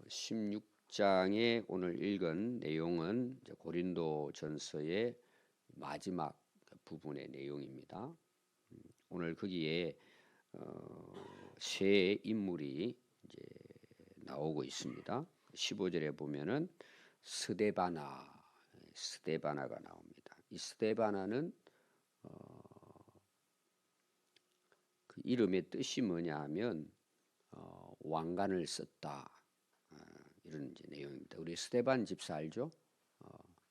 16장에 오늘 읽은 내용은 고린도전서의 마지막 부분의 내용입니다. 오늘 거기에 세 인물이 이제 나오고 있습니다. 15절에 보면은 스데바나가 나옵니다. 이 스데바나는 그 이름의 뜻이 뭐냐 하면 왕관을 썼다, 이런 이제 내용입니다. 우리 스데반 집사 알죠?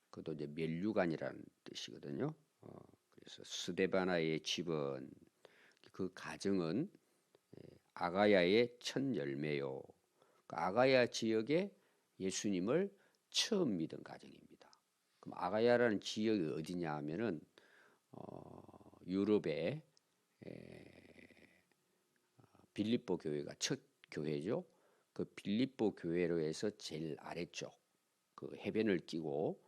그것도 이제 면류관이라는 뜻이거든요. 그래서 스데바나의 집은, 그 가정은 아가야의 첫 열매요. 그 아가야 지역에 예수님을 처음 믿은 가정입니다. 그럼 아가야라는 지역이 어디냐 하면은 유럽의 빌립보 교회가 첫 교회죠. 그 빌립보 교회로 해서 제일 아래쪽 그 해변을 끼고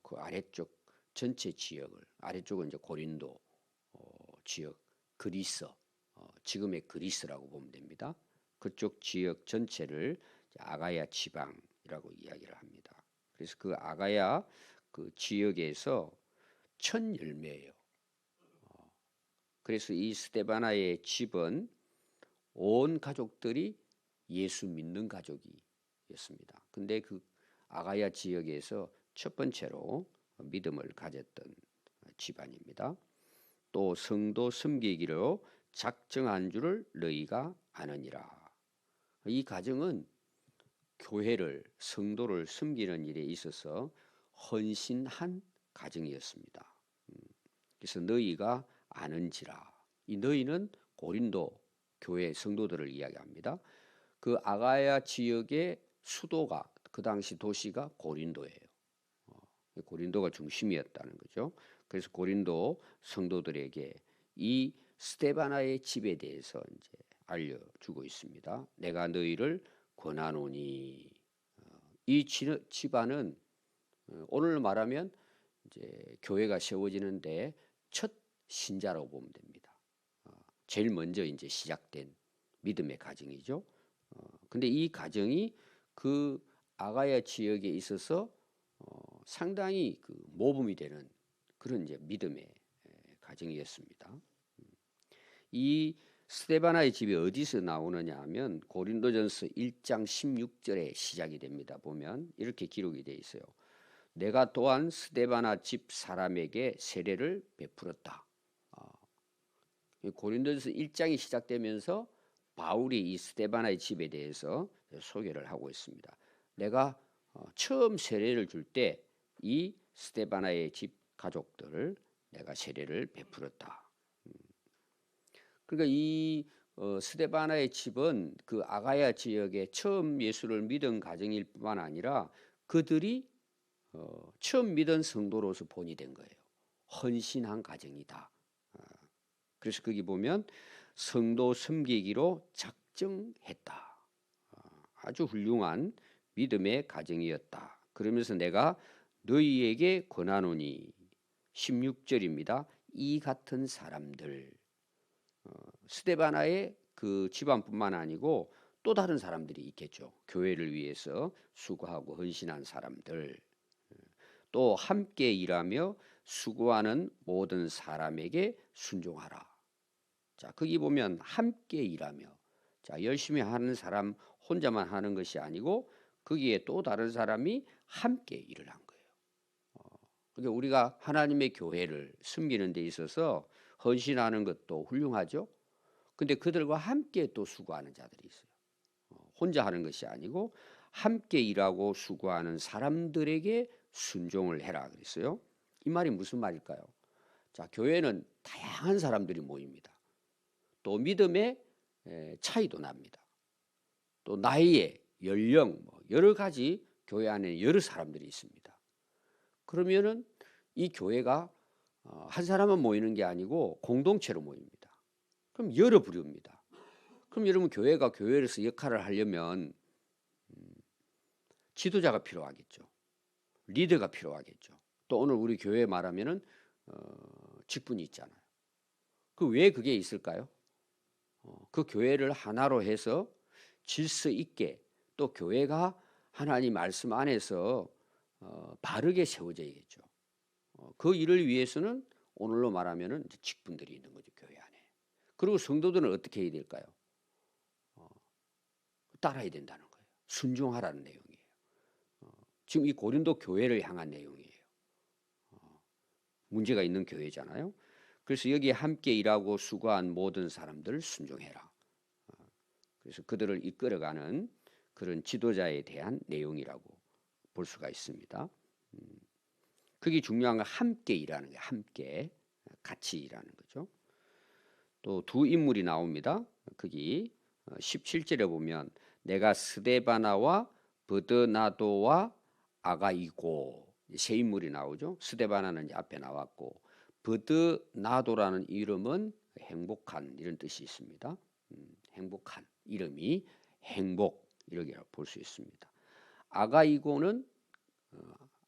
그 아래쪽 전체 지역을, 아래쪽은 이제 고린도 지역, 그리스, 지금의 그리스라고 보면 됩니다. 그쪽 지역 전체를 아가야 지방이라고 이야기를 합니다. 그래서 그 아가야 그 지역에서 첫 열매예요. 그래서 이 스데바나의 집은 온 가족들이 예수 믿는 가족이었습니다. 근데 그 아가야 지역에서 첫 번째로 믿음을 가졌던 집안입니다. 또 성도 섬기기로 작정한 줄을 너희가 아느니라. 이 가정은 교회를, 성도를 섬기는 일에 있어서 헌신한 가정이었습니다. 그래서 너희가 아는지라. 이 너희는 고린도 교회 성도들을 이야기합니다. 그 아가야 지역의 수도가, 그 당시 도시가 고린도예요. 고린도가 중심이었다는 거죠. 그래서 고린도 성도들에게 이 스데바나의 집에 대해서 이제 알려주고 있습니다. 내가 너희를 권하노니. 이 집안은 오늘 말하면 이제 교회가 세워지는데 첫 신자라고 보면 됩니다. 제일 먼저 이제 시작된 믿음의 가정이죠. 근데 이 가정이 그 아가야 지역에 있어서 상당히 그 모범이 되는 그런 이제 믿음의 가정이었습니다. 이 스데바나의 집이 어디서 나오느냐 하면 고린도전서 1장 16절에 시작이 됩니다. 보면 이렇게 기록이 되어 있어요. 내가 또한 스데바나 집 사람에게 세례를 베풀었다. 고린도전서 1장이 시작되면서 바울이 이 스데바나의 집에 대해서 소개를 하고 있습니다. 내가 처음 세례를 줄 때 이 스데바나의 집 가족들을 내가 세례를 베풀었다. 그러니까 이 스데바나의 집은 그 아가야 지역에 처음 예수를 믿은 가정일 뿐만 아니라 그들이 처음 믿은 성도로서 본이 된 거예요. 헌신한 가정이다. 그래서 거기 보면 성도 섬기기로 작정했다. 아주 훌륭한 믿음의 가정이었다. 그러면서 내가 너희에게 권하노니 16절입니다. 이 같은 사람들, 스데바나의 그 집안뿐만 아니고 또 다른 사람들이 있겠죠. 교회를 위해서 수고하고 헌신한 사람들, 또 함께 일하며 수고하는 모든 사람에게 순종하라. 자, 거기 보면 함께 일하며, 자, 열심히 하는 사람 혼자만 하는 것이 아니고 거기에 또 다른 사람이 함께 일을 한 거예요. 그러니까 우리가 하나님의 교회를 섬기는 데 있어서 헌신하는 것도 훌륭하죠. 근데 그들과 함께 또 수고하는 자들이 있어요. 혼자 하는 것이 아니고 함께 일하고 수고하는 사람들에게 순종을 해라 그랬어요. 이 말이 무슨 말일까요? 자, 교회는 다양한 사람들이 모입니다. 또 믿음의 차이도 납니다. 또 나이에, 연령, 여러 가지 교회 안에 여러 사람들이 있습니다. 그러면은 이 교회가 한 사람만 모이는 게 아니고 공동체로 모입니다. 그럼 여러 부류입니다. 그럼 여러분, 교회가 교회로서 역할을 하려면 지도자가 필요하겠죠. 리더가 필요하겠죠. 또 오늘 우리 교회 말하면은 직분이 있잖아요. 왜 그게 있을까요? 그 교회를 하나로 해서 질서 있게 또 교회가 하나님 말씀 안에서 바르게 세워져야겠죠. 그 일을 위해서는 오늘로 말하면은 이제 직분들이 있는 거죠, 교회 안에. 그리고 성도들은 어떻게 해야 될까요? 따라야 된다는 거예요. 순종하라는 내용이에요. 지금 이 고린도 교회를 향한 내용이에요. 문제가 있는 교회잖아요. 그래서 여기에 함께 일하고 수고한 모든 사람들을 순종해라. 그래서 그들을 이끌어가는 그런 지도자에 대한 내용이라고 볼 수가 있습니다. 그게 중요한 건 함께 일하는 거예요. 함께 같이 일하는 거죠. 또 두 인물이 나옵니다. 거기 17절에 보면 내가 스데바나와 버드나도와 아가이고 세 인물이 나오죠. 스데바나는 이제 앞에 나왔고 버드나도라는 이름은 행복한 이런 뜻이 있습니다. 행복한 이름이 행복 이렇게 볼 수 있습니다. 아가이고는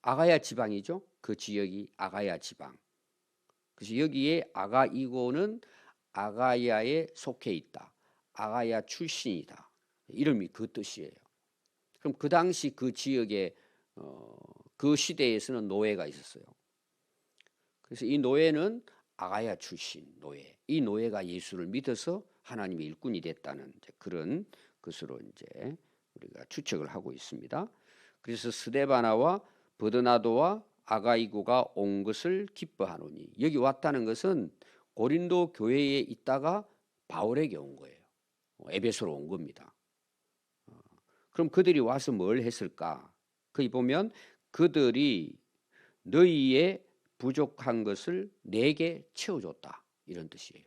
아가야 지방이죠. 그 지역이 아가야 지방. 그래서 여기에 아가이고는 아가야에 속해 있다. 아가야 출신이다. 이름이 그 뜻이에요. 그럼 그 당시 그 지역에 그 시대에서는 노예가 있었어요. 그래서 이 노예는 아가야 출신 노예. 이 노예가 예수를 믿어서 하나님의 일꾼이 됐다는 그런 것으로 이제 우리가 추측을 하고 있습니다. 그래서 스데바나와 버드나도와 아가이고가 온 것을 기뻐하노니 여기 왔다는 것은 고린도 교회에 있다가 바울에게 온 거예요. 에베소로 온 겁니다. 그럼 그들이 와서 뭘 했을까? 거기 보면 그들이 너희의 부족한 것을 내게 채워줬다 이런 뜻이에요.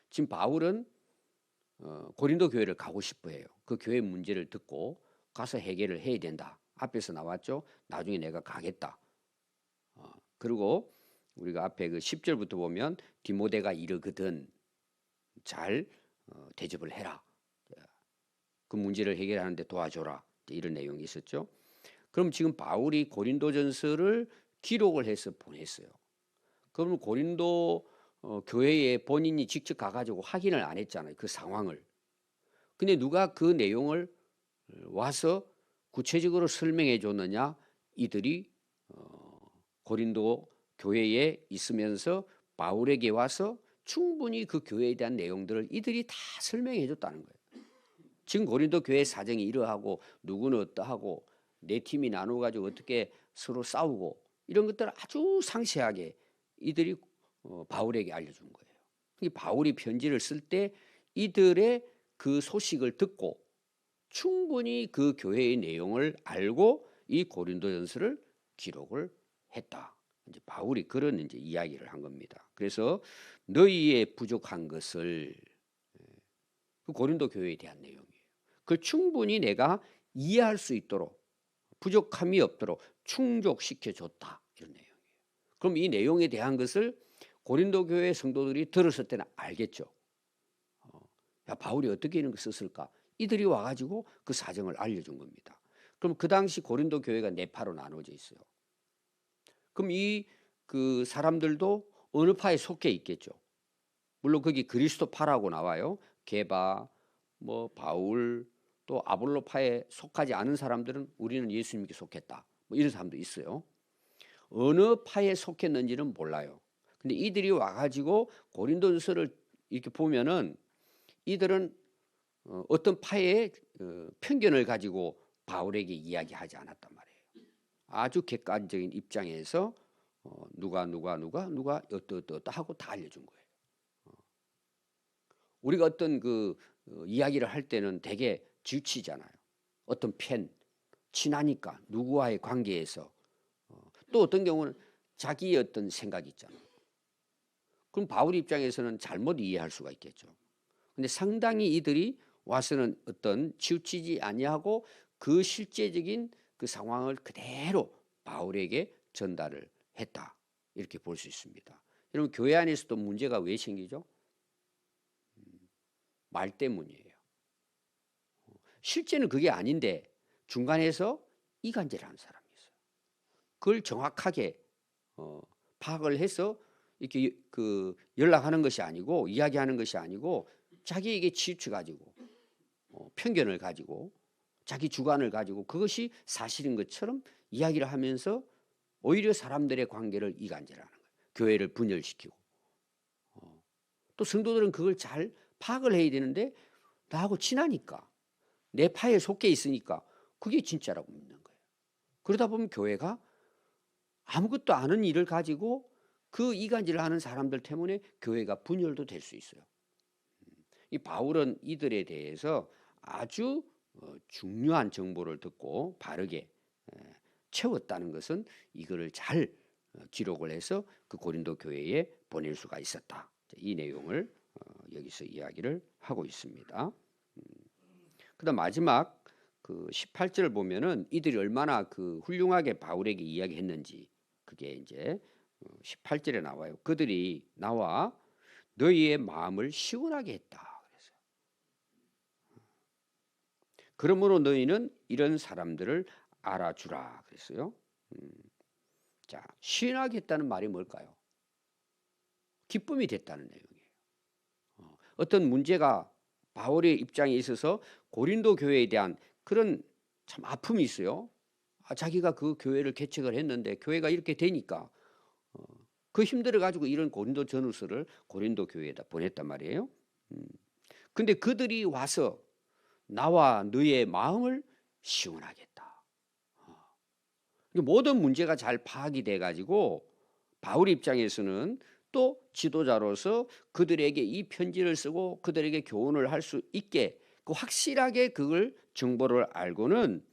지금 바울은 고린도 교회를 가고 싶어해요. 그 교회 문제를 듣고 가서 해결을 해야 된다. 앞에서 나왔죠. 나중에 내가 가겠다. 그리고 우리가 앞에 그 10절부터 보면 디모데가 이르거든 잘 대접을 해라. 그 문제를 해결하는데 도와줘라. 이런 내용이 있었죠. 그럼 지금 바울이 고린도전서를 기록을 해서 보냈어요. 그러면 고린도 교회에 본인이 직접 가가지고 확인을 안 했잖아요. 그 상황을. 근데 누가 그 내용을 와서 구체적으로 설명해 줬느냐? 이들이 고린도 교회에 있으면서 바울에게 와서 충분히 그 교회에 대한 내용들을 이들이 다 설명해 줬다는 거예요. 지금 고린도 교회 사정이 이러하고 누구는 어떠하고 네 팀이 나눠가지고 어떻게 서로 싸우고 이런 것들을 아주 상세하게 이들이 바울에게 알려준 거예요. 바울이 편지를 쓸 때 이들의 그 소식을 듣고 충분히 그 교회의 내용을 알고 이 고린도전서를 기록을 했다. 이제 바울이 그런 이제 이야기를 한 겁니다. 그래서 너희의 부족한 것을 그 고린도 교회에 대한 내용이에요. 그 충분히 내가 이해할 수 있도록 부족함이 없도록 충족시켜 줬다 이런 내용이에요. 그럼 이 내용에 대한 것을 고린도 교회 성도들이 들었을 때는 알겠죠. 야 바울이 어떻게 이런 거 썼을까? 이들이 와가지고 그 사정을 알려준 겁니다. 그럼 그 당시 고린도 교회가 네 파로 나눠져 있어요. 그럼 이 그 사람들도 어느 파에 속해 있겠죠. 물론 거기 그리스도파라고 나와요. 게바, 뭐 바울, 또 아볼로파에 속하지 않은 사람들은 우리는 예수님께 속했다. 뭐 이런 사람도 있어요. 어느 파에 속했는지는 몰라요. 근데 이들이 와가지고 고린도전서를 이렇게 보면은 이들은 어떤 파의 편견을 가지고 바울에게 이야기하지 않았단 말이에요. 아주 객관적인 입장에서 누가 어떠 하고 다 알려준 거예요. 우리가 어떤 그 이야기를 할 때는 되게 지치잖아요. 어떤 편, 친하니까 누구와의 관계에서 또 어떤 경우는 자기의 어떤 생각이 있잖아요. 그럼 바울 입장에서는 잘못 이해할 수가 있겠죠. 근데 상당히 이들이 와서는 어떤 치우치지 아니하고 그 실제적인 그 상황을 그대로 바울에게 전달을 했다. 이렇게 볼 수 있습니다. 여러분 교회 안에서도 문제가 왜 생기죠? 말 때문이에요. 실제는 그게 아닌데 중간에서 이간질하는 사람이 있어요. 그걸 정확하게 파악을 해서 이렇게 그 연락하는 것이 아니고 이야기하는 것이 아니고 자기에게 치우쳐 가지고 편견을 가지고 자기 주관을 가지고 그것이 사실인 것처럼 이야기를 하면서 오히려 사람들의 관계를 이간질하는 거예요. 교회를 분열시키고. 또 성도들은 그걸 잘 파악을 해야 되는데 나하고 친하니까 내 파에 속해 있으니까 그게 진짜라고 믿는 거예요. 그러다 보면 교회가 아무것도 아는 일을 가지고 그 이간질을 하는 사람들 때문에 교회가 분열도 될 수 있어요. 이 바울은 이들에 대해서 아주 중요한 정보를 듣고 바르게 채웠다는 것은 이거를 잘 기록을 해서 그 고린도 교회에 보낼 수가 있었다. 이 내용을 여기서 이야기를 하고 있습니다. 그다음 마지막 그 18절을 보면은 이들이 얼마나 그 훌륭하게 바울에게 이야기했는지 그게 이제 18절에 나와요. 그들이 나와 너희의 마음을 시원하게 했다. 그래서 그러므로 너희는 이런 사람들을 알아주라. 그랬어요. 자, 시원하게 했다는 말이 뭘까요? 기쁨이 됐다는 내용이에요. 어떤 문제가 바울의 입장에 있어서 고린도 교회에 대한 그런 참 아픔이 있어요. 자기가 그 교회를 개척을 했는데 교회가 이렇게 되니까 그 힘들어 가지고 이런 고린도 전후서를 고린도 교회에다 보냈단 말이에요. 근데 그들이 와서 나와 너의 마음을 시원하게 했다. 모든 문제가 잘 파악이 돼 가지고 바울 입장에서는 또 지도자로서 그들에게 이 편지를 쓰고 그들에게 교훈을 할 수 있게 그 확실하게 그걸 정보를 알고는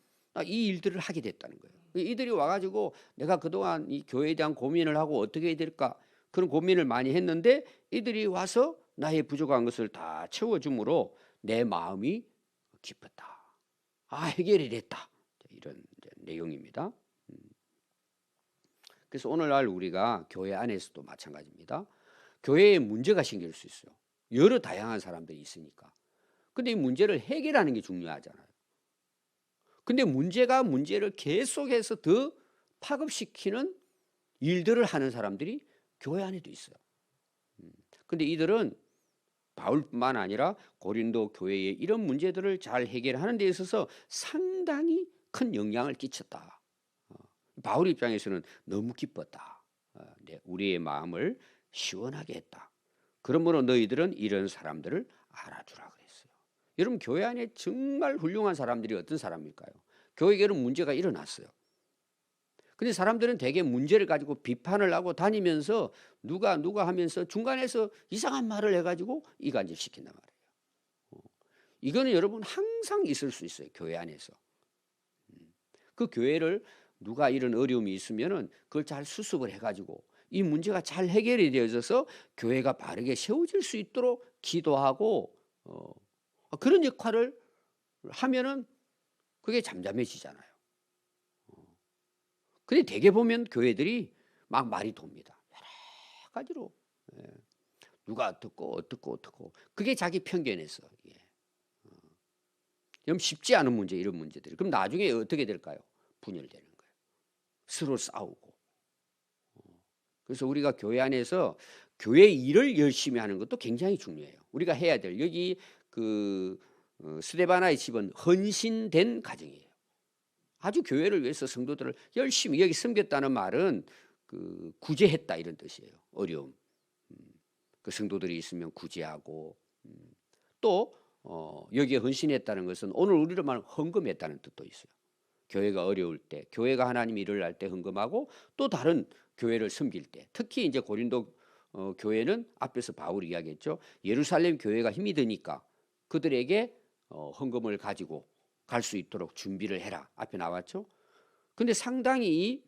이 일들을 하게 됐다는 거예요. 이들이 와가지고 내가 그동안 이 교회에 대한 고민을 하고 어떻게 해야 될까 그런 고민을 많이 했는데 이들이 와서 나의 부족한 것을 다 채워줌으로 내 마음이 기뻤다. 해결이 됐다. 이런 내용입니다. 그래서 오늘날 우리가 교회 안에서도 마찬가지입니다. 교회에 문제가 생길 수 있어요. 여러 다양한 사람들이 있으니까. 근데 이 문제를 해결하는 게 중요하잖아요. 근데 문제를 계속해서 더 파급시키는 일들을 하는 사람들이 교회 안에도 있어요. 근데 이들은 바울뿐만 아니라 고린도 교회의 이런 문제들을 잘 해결하는 데 있어서 상당히 큰 영향을 끼쳤다. 바울 입장에서는 너무 기뻤다. 우리의 마음을 시원하게 했다. 그러므로 너희들은 이런 사람들을 알아주라 그랬어요. 여러분 교회 안에 정말 훌륭한 사람들이 어떤 사람일까요? 교회에는 문제가 일어났어요. 근데 사람들은 대개 문제를 가지고 비판을 하고 다니면서 누가 하면서 중간에서 이상한 말을 해가지고 이간질 시킨단 말이에요. 이거는 여러분 항상 있을 수 있어요. 교회 안에서. 그 교회를 누가 이런 어려움이 있으면은 그걸 잘 수습을 해가지고 이 문제가 잘 해결이 되어져서 교회가 바르게 세워질 수 있도록 기도하고 그런 역할을 하면은 그게 잠잠해지잖아요. 근데 대개 보면 교회들이 막 말이 돕니다. 여러 가지로 누가 어떻고 그게 자기 편견에서 좀 쉽지 않은 문제 이런 문제들이 그럼 나중에 어떻게 될까요? 분열되는 거예요. 서로 싸우고. 그래서 우리가 교회 안에서 교회 일을 열심히 하는 것도 굉장히 중요해요. 우리가 해야 될 여기 그 스데바나의 집은 헌신된 가정이에요. 아주 교회를 위해서 성도들을 열심히 여기 섬겼다는 말은 그 구제했다 이런 뜻이에요. 어려움. 그 성도들이 있으면 구제하고 또 여기에 헌신했다는 것은 오늘 우리로 말하면 헌금했다는 뜻도 있어요. 교회가 어려울 때, 교회가 하나님 일을 할 때 헌금하고 또 다른 교회를 섬길 때, 특히 이제 고린도 교회는 앞에서 바울이 이야기했죠. 예루살렘 교회가 힘이 드니까 그들에게 헌금을 가지고 갈 수 있도록 준비를 해라. 앞에 나왔죠. 근데 상당히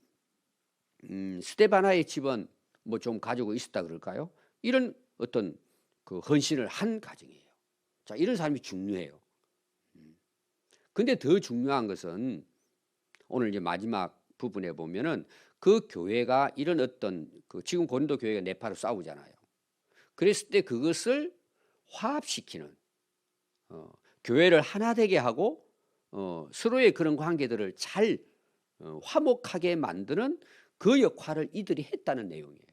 스데바나의 집은 뭐 좀 가지고 있었다 그럴까요? 이런 어떤 그 헌신을 한 가정이에요. 자, 이런 사람이 중요해요. 근데 더 중요한 것은 오늘 이제 마지막 부분에 보면은 그 교회가 이런 어떤 그 지금 고린도 교회가 네파로 싸우잖아요. 그랬을 때 그것을 화합시키는 교회를 하나 되게 하고 서로의 그런 관계들을 잘 화목하게 만드는 그 역할을 이들이 했다는 내용이에요.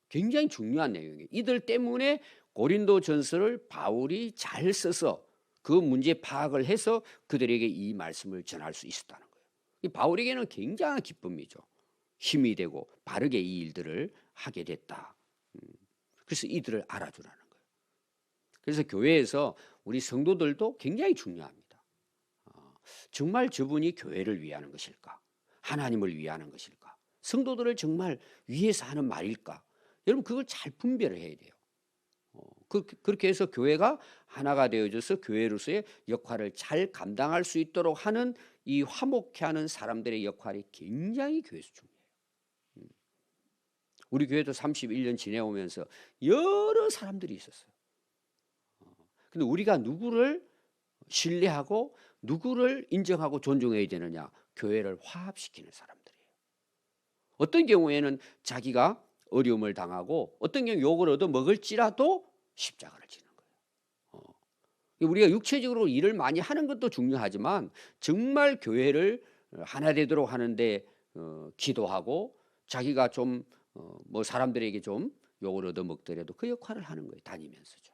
굉장히 중요한 내용이에요. 이들 때문에 고린도 전서를 바울이 잘 써서 그 문제 파악을 해서 그들에게 이 말씀을 전할 수 있었다는 거예요. 이 바울에게는 굉장한 기쁨이죠. 힘이 되고 바르게 이 일들을 하게 됐다. 그래서 이들을 알아주라는 거예요. 그래서 교회에서 우리 성도들도 굉장히 중요합니다. 정말 저분이 교회를 위하는 것일까? 하나님을 위하는 것일까? 성도들을 정말 위해서 하는 말일까? 여러분 그걸 잘 분별을 해야 돼요. 그렇게 해서 교회가 하나가 되어져서 교회로서의 역할을 잘 감당할 수 있도록 하는 이 화목케 하는 사람들의 역할이 굉장히 교회에서 중요해요. 우리 교회도 31년 지내오면서 여러 사람들이 있었어요. 근데 우리가 누구를 신뢰하고 누구를 인정하고 존중해야 되느냐? 교회를 화합시키는 사람들이에요. 어떤 경우에는 자기가 어려움을 당하고 어떤 경우 욕을 얻어 먹을지라도 십자가를 지는 거예요. 우리가 육체적으로 일을 많이 하는 것도 중요하지만 정말 교회를 하나 되도록 하는데 기도하고 자기가 좀 뭐 사람들에게 좀 욕을 얻어 먹더라도 그 역할을 하는 거예요. 다니면서죠.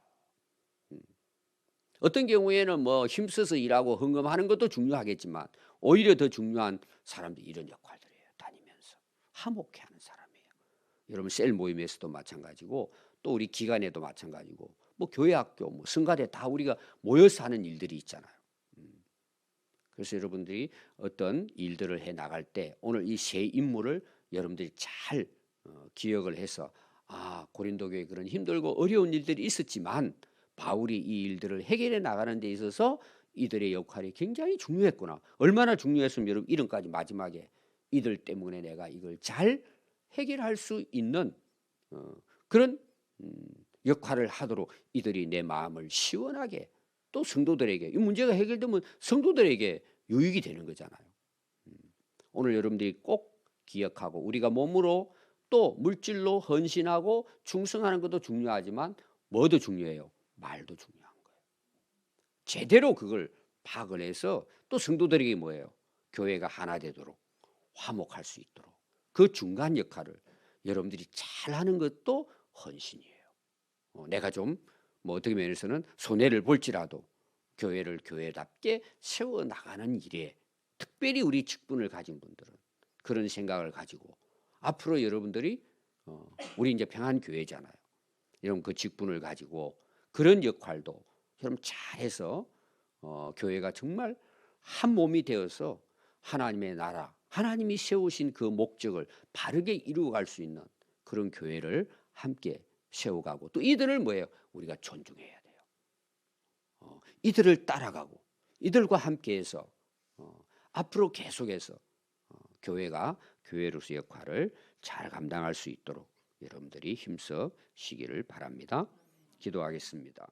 어떤 경우에는 뭐 힘써서 일하고 헌금하는 것도 중요하겠지만 오히려 더 중요한 사람들이 이런 역할들이에요. 다니면서 화목케 하는 사람이에요. 여러분 셀 모임에서도 마찬가지고 또 우리 기관에도 마찬가지고 뭐 교회 학교 뭐 성가대 다 우리가 모여서 하는 일들이 있잖아요. 그래서 여러분들이 어떤 일들을 해 나갈 때 오늘 이 세 인물을 여러분들이 잘 기억을 해서 고린도 교회에 그런 힘들고 어려운 일들이 있었지만 바울이 이 일들을 해결해 나가는 데 있어서 이들의 역할이 굉장히 중요했구나. 얼마나 중요했으면 여러분 이런까지 마지막에 이들 때문에 내가 이걸 잘 해결할 수 있는 그런 역할을 하도록 이들이 내 마음을 시원하게 또 성도들에게 이 문제가 해결되면 성도들에게 유익이 되는 거잖아요. 오늘 여러분들이 꼭 기억하고 우리가 몸으로 또 물질로 헌신하고 충성하는 것도 중요하지만 뭐도 중요해요? 말도 중요한 거예요. 제대로 그걸 파악을 해서 또 성도들에게 뭐예요? 교회가 하나 되도록 화목할 수 있도록 그 중간 역할을 여러분들이 잘하는 것도 헌신이에요. 내가 좀 뭐 어떻게 면에서는 손해를 볼지라도 교회를 교회답게 세워 나가는 일에 특별히 우리 직분을 가진 분들은 그런 생각을 가지고 앞으로 여러분들이 우리 이제 평안교회잖아요. 여러분 그 직분을 가지고 그런 역할도 여러분 잘해서 교회가 정말 한 몸이 되어서 하나님의 나라, 하나님이 세우신 그 목적을 바르게 이루어갈 수 있는 그런 교회를 함께 세워가고 또 이들을 뭐예요? 우리가 존중해야 돼요. 이들을 따라가고 이들과 함께해서 앞으로 계속해서 교회가 교회로서의 역할을 잘 감당할 수 있도록 여러분들이 힘써 시기를 바랍니다. 기도하겠습니다.